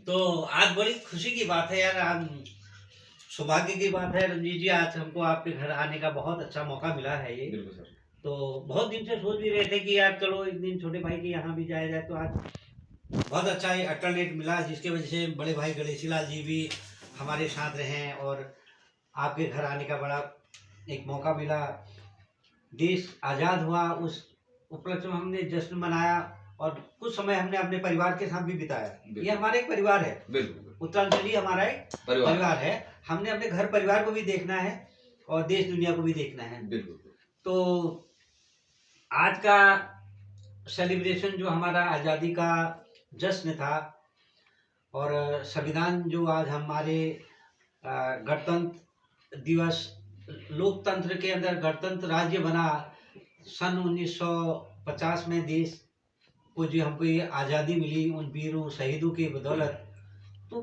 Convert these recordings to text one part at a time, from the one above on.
तो आज बड़ी खुशी की बात है यार, आज सौभाग्य की बात है रंजीत जी, आज हमको आपके घर आने का बहुत अच्छा मौका मिला है ये। बिल्कुल सर। तो बहुत दिन से सोच भी रहे थे कि यार चलो एक दिन छोटे भाई के यहाँ भी जाया जाए, तो आज बहुत अच्छा ये अल्टरनेट मिला, जिसके वजह से बड़े भाई गणेशी लाल जी भी हमारे साथ रहे और आपके घर आने का बड़ा एक मौका मिला। देश आज़ाद हुआ, उस उपलक्ष्य में हमने जश्न मनाया और कुछ समय हमने अपने परिवार के साथ भी बिताया। ये हमारा एक परिवार है, बिल्कुल उत्तरांचली हमारा एक परिवार है। हमने अपने घर परिवार को भी देखना है और देश दुनिया को भी देखना है। बिल्कुल। तो आज का सेलिब्रेशन जो हमारा आज़ादी का जश्न था और संविधान जो आज हमारे गणतंत्र दिवस, लोकतंत्र के अंदर गणतंत्र राज्य बना सन 1950 में, देश को जो हमको ये आज़ादी मिली उन वीरों शहीदों की बदौलत। तो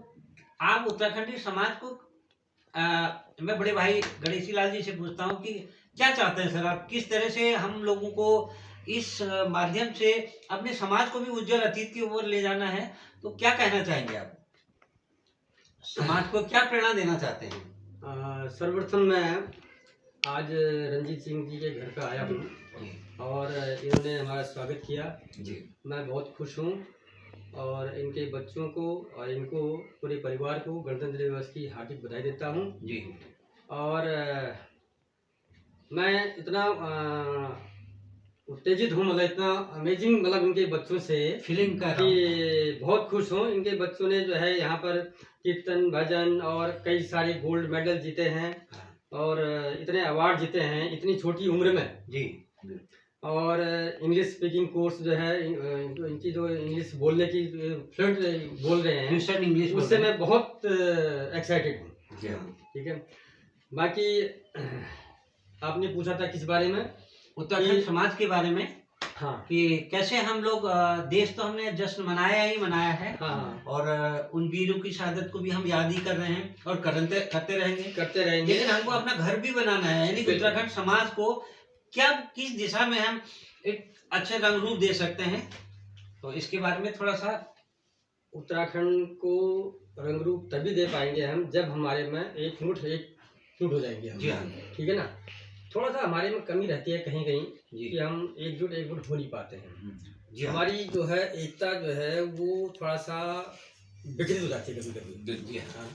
आम उत्तराखंडी समाज को मैं बड़े भाई गणेशी लाल जी से पूछता हूँ कि क्या चाहते हैं सर आप, किस तरह से हम लोगों को इस माध्यम से अपने समाज को भी उज्जवल अतीत की ओर ले जाना है, तो क्या कहना चाहेंगे आप, समाज को क्या प्रेरणा देना चाहते हैं? सर्वप्रथम मैं आज रंजीत सिंह जी के घर पे आया हूँ और इन्होंने हमारा स्वागत किया जी। मैं बहुत खुश हूँ और इनके बच्चों को और इनको पूरे परिवार को गणतंत्र दिवस की हार्दिक बधाई देता हूँ जी। और मैं इतना उत्तेजित हूँ, मतलब इतना अमेजिंग, मतलब इनके बच्चों से फीलिंग का कि बहुत खुश हूँ। इनके बच्चों ने जो है यहाँ पर कीर्तन भजन और कई सारे गोल्ड मेडल जीते हैं और इतने अवार्ड जीते हैं इतनी छोटी उम्र में जी। और इंग्लिश स्पीकिंग कोर्स जो है, इनकी जो इंग्लिश बोलने की फ्लुएंट बोल रहे हैं, इंग्लिश, उससे मैं बहुत एक्साइटेड हूँ। जी हाँ। ठीक है। बाकी आपने पूछा था किस बारे में, उत्तराखंड समाज के बारे में। हाँ, कि कैसे हम लोग, देश तो हमने जश्न मनाया ही मनाया है। हाँ, और उन वीरों की शहादत को भी हम याद ही कर रहे हैं और करते रहेंगे। लेकिन हमको अपना घर भी बनाना है, यानी कि उत्तराखंड समाज को क्या, किस दिशा में हम एक अच्छे रंग रूप दे सकते हैं, तो इसके बारे में थोड़ा सा। उत्तराखंड को रंग रूप तभी दे पाएंगे हम जब हमारे में एक फुट हो जाएंगे हम। जी हाँ। ठीक है ना। थोड़ा सा हमारे में कमी रहती है कहीं कहीं कि हम एकजुट हो नहीं पाते हैं। जी हाँ। हमारी जो है एकता जो है वो थोड़ा सा विकसित हो जाती है कभी कभी। जी हाँ।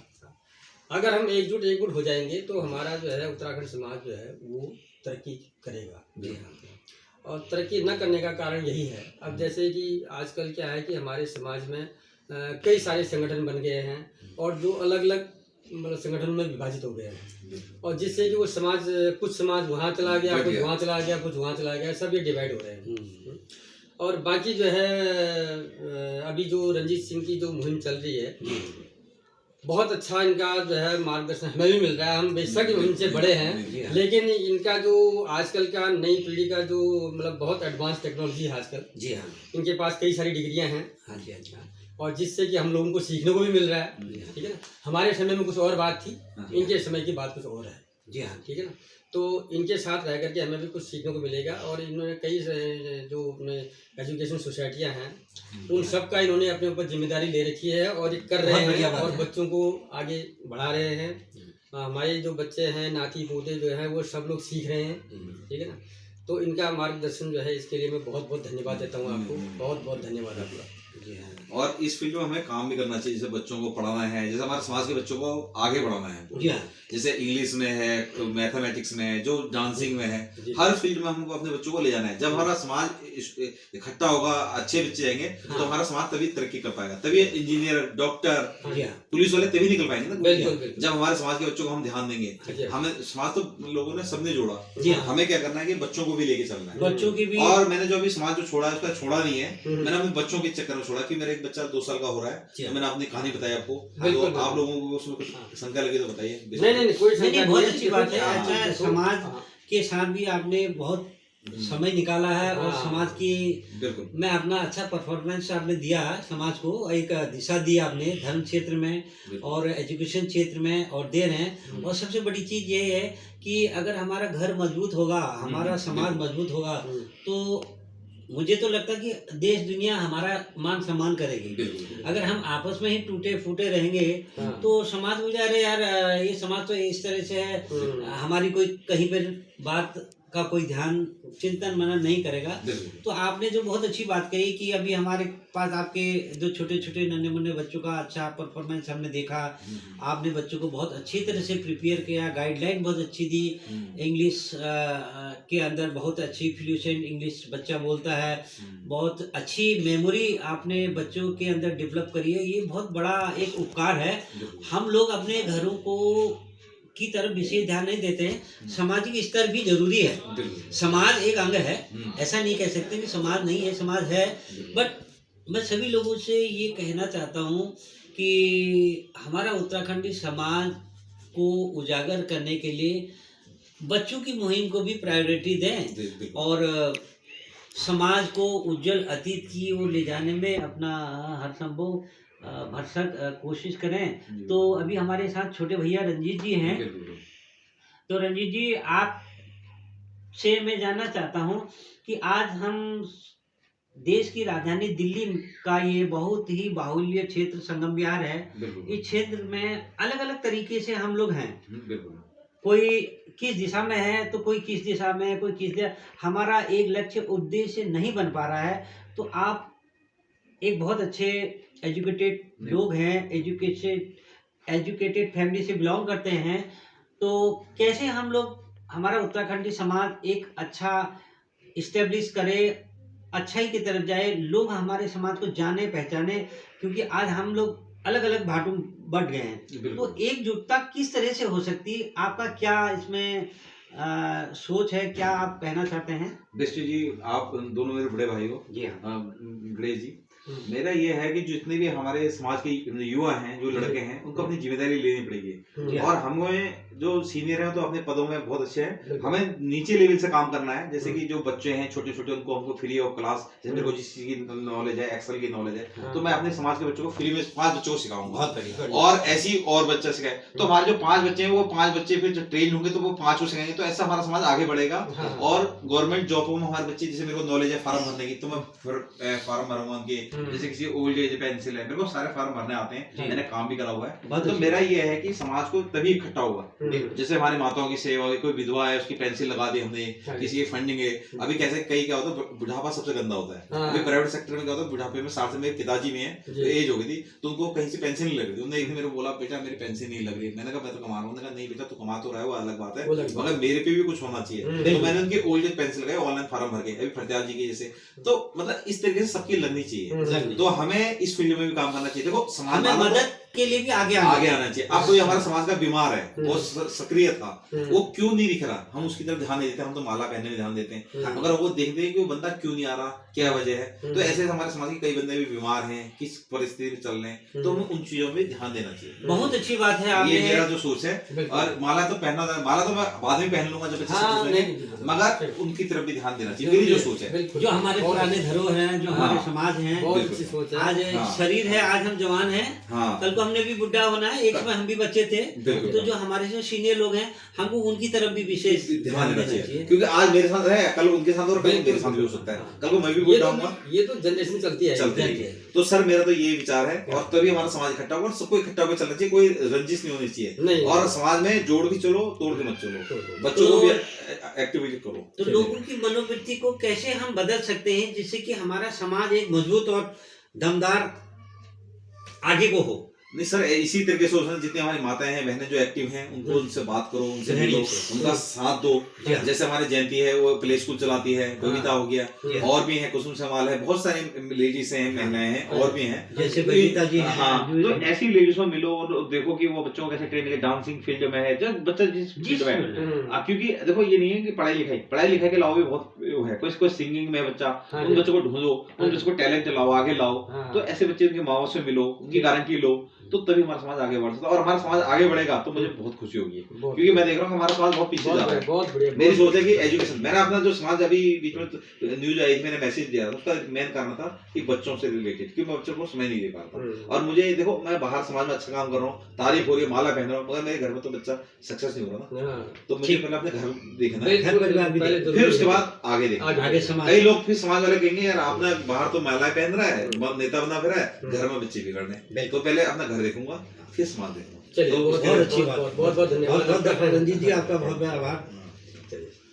अगर हम एकजुट हो जाएंगे तो हमारा जो है उत्तराखंड समाज जो है वो तरक्की करेगा। जी हाँ। और तरक्की न करने का कारण यही है, अब जैसे कि आजकल क्या है कि हमारे समाज में कई सारे संगठन बन गए हैं और जो अलग अलग मतलब संगठन में विभाजित हो गए हैं और जिससे कि वो समाज, कुछ समाज वहाँ चला गया, कुछ वहाँ चला गया, कुछ वहाँ चला गया, सब ये डिवाइड हो रहे हैं। और बाकी जो है अभी जो रंजीत सिंह की जो मुहिम चल रही है, बहुत अच्छा इनका जो है मार्गदर्शन हमें भी मिल रहा है। हम बेशक इनसे बड़े हैं, लेकिन इनका जो आजकल का नई पीढ़ी का जो मतलब बहुत एडवांस टेक्नोलॉजी है आजकल। जी हाँ। इनके पास कई सारी डिग्रियां हैं। हाँ जी, अच्छा। और जिससे कि हम लोगों को सीखने को भी मिल रहा है। ठीक है ना। हमारे समय में कुछ और बात थी, इनके समय की बात कुछ और है। जी हाँ। ठीक है ना। तो इनके साथ रह करके हमें भी कुछ सीखने को मिलेगा और इन्होंने कई जो एजुकेशन सोसाइटियां हैं उन सब का इन्होंने अपने ऊपर जिम्मेदारी ले रखी है और ये कर रहे हैं और बच्चों को आगे बढ़ा रहे हैं। हमारे जो बच्चे हैं, नाती पोते जो हैं, वो सब लोग सीख रहे हैं। ठीक है ना। तो इनका मार्गदर्शन जो है, इसके लिए मैं बहुत बहुत धन्यवाद देता हूँ आपको। बहुत बहुत धन्यवाद आपका। और इस फील्ड में हमें काम भी करना चाहिए, जैसे बच्चों को पढ़ाना है, जैसे हमारे समाज के बच्चों को आगे बढ़ाना है। जैसे इंग्लिश में है, मैथमेटिक्स में है, जो डांसिंग में है, हर फील्ड में हमको अपने बच्चों को ले जाना है। जब हमारा समाज इकट्ठा होगा, अच्छे बच्चे आएंगे, तो हमारा समाज तभी तरक्की कर पाएगा, तभी इंजीनियर, डॉक्टर, पुलिस वाले तभी निकल पाएंगे ना। जब हमारे समाज के बच्चों को हम ध्यान देंगे, हमें समाज तो लोगों ने सबने जोड़ा, हमें क्या करना है कि बच्चों को भी लेके चलना है, बच्चों की भी। और मैंने जो अभी समाज जो छोड़ा है उसका छोड़ा नहीं है, मैंने अपने बच्चों के चक्कर में छोड़ा कि मेरा एक बच्चा 2 साल का हो रहा है। मैंने अपनी कहानी बताई आपको, तो आप लोगों को उसमें कुछ शंका लगे तो बताइए। नहीं, कोई शंका नहीं, बहुत अच्छी बात है। अच्छा, समाज के साथ भी आपने बहुत समय निकाला है और समाज की में अपना अच्छा परफॉर्मेंस आपने दिया, समाज को एक दिशा दी आपने धर्म क्षेत्र में और एजुकेशन क्षेत्र में और दे रहे हैं। और सबसे बड़ी चीज ये है कि अगर हमारा घर मजबूत होगा, हमारा समाज मजबूत होगा, तो मुझे तो लगता है कि देश दुनिया हमारा मान सम्मान करेगी। बिल्कुल। अगर हम आपस में ही टूटे फूटे रहेंगे हाँ। तो समाज में जा रहे यार, ये समाज तो इस तरह से है, हमारी कोई कहीं पर बात का कोई ध्यान चिंतन मनन नहीं करेगा। बिल्कुल। तो आपने जो बहुत अच्छी बात कही कि अभी हमारे पास आपके जो छोटे छोटे नन्हे मुन्ने बच्चों का अच्छा परफॉर्मेंस हमने देखा, आपने बच्चों को बहुत अच्छी तरह से प्रिपेयर किया, गाइडलाइन बहुत अच्छी दी, इंग्लिश के अंदर बहुत अच्छी फ्लुएंट इंग्लिश बच्चा बोलता है, बहुत अच्छी मेमोरी आपने बच्चों के अंदर डेवलप करी है। ये बहुत बड़ा एक उपकार है। हम लोग अपने घरों को की तरफ विशेष ध्यान नहीं देते हैं। सामाजिक स्तर भी जरूरी है। समाज एक अंग है, ऐसा नहीं कह सकते कि समाज नहीं है, समाज है। बट मैं सभी लोगों से ये कहना चाहता हूँ कि हमारा उत्तराखंडी समाज को उजागर करने के लिए बच्चों की मुहिम को भी प्रायोरिटी दें और समाज को उज्जवल अतीत की ओर ले जाने में अपना हर संभव भरसक कोशिश करें। तो अभी हमारे साथ छोटे भैया रंजीत जी हैं। तो रंजीत जी, आप से मैं जानना चाहता हूं कि आज हम देश की राजधानी दिल्ली का ये बहुत ही बाहुल्य क्षेत्र संगम विहार है। इस क्षेत्र में अलग अलग तरीके से हम लोग हैं। कोई किस दिशा में है तो कोई किस दिशा में है, कोई किस दिशा। हमारा एक लक्ष्य उद्देश्य नहीं बन पा रहा है। तो आप एक बहुत अच्छे एजुकेटेड लोग हैं, एजुकेटेड फैमिली से बिलोंग करते हैं। तो कैसे हम लोग, हमारा उत्तराखंडी समाज एक अच्छा इस्टेब्लिश करे, अच्छाई की तरफ जाए, लोग हमारे समाज को जाने पहचाने, क्योंकि आज हम लोग अलग अलग भाटों बढ़ गए हैं। तो एकजुटता किस तरह से हो सकती है, आपका क्या इसमें सोच है, क्या आप कहना चाहते हैं? दृष्टि जी, आप दोनों मेरे बड़े भाई हो। जी हाँ। गणेश जी, मेरा ये है कि जितने भी हमारे समाज के युवा हैं, जो लड़के हैं, उनको अपनी जिम्मेदारी लेनी पड़ेगी। और हमें जो सीनियर हैं तो अपने पदों में बहुत अच्छे हैं, हमें नीचे लेवल से काम करना है। जैसे कि जो बच्चे हैं छोटे छोटे, उनको हमको फ्री ऑफ क्लास, जैसे मेरे को जिस चीज की नॉलेज है, एक्सेल की नॉलेज है, तो मैं अपने समाज के बच्चों को फ्री में 5 बच्चों को सिखाऊंगा। और ऐसी और बच्चा सिखाए तो हमारे जो 5 बच्चे हैं, वो 5 बच्चे फिर जो ट्रेन होंगे तो वो 5 को सिखाएंगे। तो ऐसा हमारा समाज आगे बढ़ेगा। और गवर्नमेंट जॉबों में हमारे बच्चे, जैसे मेरे को नॉलेज है फार्म भरने की, तो मैं फार्म भरूंगा उनके। जैसे किसी ओल्ड एज पेंसिल है, मेरे को सारे फार्म भरने आते हैं, मैंने काम भी करा हुआ है। तो मेरा ये है कि समाज को तभी इकट्ठा होगा, जैसे हमारी माताओं की सेवा हुई, कोई विधवा है उसकी पेंसिल लगा दी हमने, किसी की फंडिंग है। अभी कैसे कई क्या होता है, बुढ़ापा सबसे गंदा होता है। अभी प्राइवेट सेक्टर में क्या होता है, बुढ़ापे में 60 से मेरे पिताजी में है, तो एज हो गई थी, तो उनको कहीं से पेंशन नहीं लग रही थी। उन्होंने एक दिन मेरे को बोला, बेटा मेरी पेंशन नहीं लग रही। मैंने कहा मैं तो कमा रहा हूँ। उन्होंने कहा नहीं बेटा, तू कमा तो रहा है, वो अलग बात है, मगर मेरे पे भी कुछ होना चाहिए। तो मैंने उनकी ओल्ड एज पेंशन लगाई, ऑनलाइन फार्म भर के, अभी फरदयाल जी के जैसे। तो मतलब इस तरीके से सबकी लगनी चाहिए। तो हमें इस फील्ड में भी काम करना चाहिए। देखो, समाज में मदद के लिए भी आगे आना चाहिए। अब कोई हमारा समाज का बीमार है, वो सक्रिय था, वो क्यों नहीं दिख रहा, हम उसकी तरफ ध्यान नहीं देते। हम तो माला पहनने में ध्यान देते हैं, मगर वो देखते हैं कि वो बंदा क्यों नहीं आ रहा, क्या वजह है। तो ऐसे हमारे समाज के कई बंदे भी बीमार हैं, किस परिस्थिति में चल रहे हैं, तो हमें उन चीजों में ध्यान देना चाहिए। बहुत अच्छी बात है, ये मेरा जो सोच है। और माला तो पहनना, माला तो मैं बाद में पहन लूंगा जब, मगर उनकी तरफ भी ध्यान देना चाहिए, मेरी जो सोच है। जो हमारे पुराने धरोहर हैं, जो हमारे समाज हैं, आज शरीर है, आज हम जवान हैं, कल को हमने भी बुढ़ा होना है। एक समय हम भी बच्चे थे। तो जो हमारे जो सीनियर लोग हैं, हमको उनकी तरफ भी विशेष ध्यान देना चाहिए, क्योंकि आज मेरे साथ है, कल उनके साथ और कल मेरे साथ भी हो सकता है, कल को मैं भी बुढ़ा होऊंगा। ये तो जनरेशन चलती है। तो सर मेरा तो ये विचार है, और तभी हमारा समाज इकट्ठा होगा, और सबको इकट्ठा होकर चलना चाहिए, कोई रंजिश नहीं होनी चाहिए। और समाज में जोड़ के चलो, तोड़ के मत चलो, बच्चों को भी एक्टिविटी करो। तो लोगों की मनोवृत्ति को कैसे हम बदल सकते हैं, जिससे कि हमारा समाज एक मजबूत और दमदार आगे को हो? नहीं सर, इसी तरीके से जितनी हमारी माताएं हैं, बहनें जो एक्टिव हैं, उनको उनसे बात करो, उनसे मिलो, उनका साथ दो। जैसे हमारे जयंती है, वो प्ले स्कूल चलाती है, बबीता हो गया, और भी है, कुसुम समाल है, बहुत सारी लेडीज हैं, महिलाएं हैं, और भी हैं, जैसे बबीता जी। हाँ, तो ऐसी लेडीज को मिलो और देखो कि वो बच्चों को कैसे ट्रेनिंग, डांसिंग फील्ड में है, जब बच्चा जिस फील्ड में है। क्योंकि देखो, ये नहीं है कि पढ़ाई लिखाई के अलावा भी बहुत है, कोई सिंगिंग में बच्चा, उन बच्चों को ढूंढो, उन बच्चों को टैलेंट लाओ, आगे लाओ। तो ऐसे बच्चे उनके माँ बाप से मिलो, उनकी गारंटी लो, तो तभी हमारा समाज आगे बढ़ सकता है। और हमारा समाज आगे बढ़ेगा तो मुझे बहुत खुशी होगी, क्योंकि मैं देख रहा हूँ हमारा समाज बहुत पीछे जा रहा है। बहुत बढ़िया। मेरी सोच है कि एजुकेशन, मैंने अपना जो समाज अभी बीच में न्यूज आई, मैंने मैसेज दिया था, उसका मेन कारण था कि बच्चों से रिलेटेड, क्योंकि मैं बच्चों को समय नहीं दे पाता। और मुझे देखो, मैं बाहर समाज में अच्छा काम कर रहा हूँ, तारीफ हो रही है, माला पहन रहा हूँ, मगर मेरे घर में तो बच्चा सक्सेस नहीं हो रहा ना, तो मुझे पहले अपने घर देखना है, घर परिवार भी पहले फिर उसके बाद आगे देखना है। आगे समाज। कई लोग फिर समाज वाले कहेंगे यार आपने बाहर तो मालाएं पहन रहा है, नेता बना फिर है, घर में बच्चे बिगड़ने, तो पहले अपना घर देखूंगा फिर समाज देखूंगा। चलिए, बहुत अच्छी बात, बहुत बहुत धन्यवाद बहुत रंजीत जी, आपका बहुत बहुत आभार। चलिए।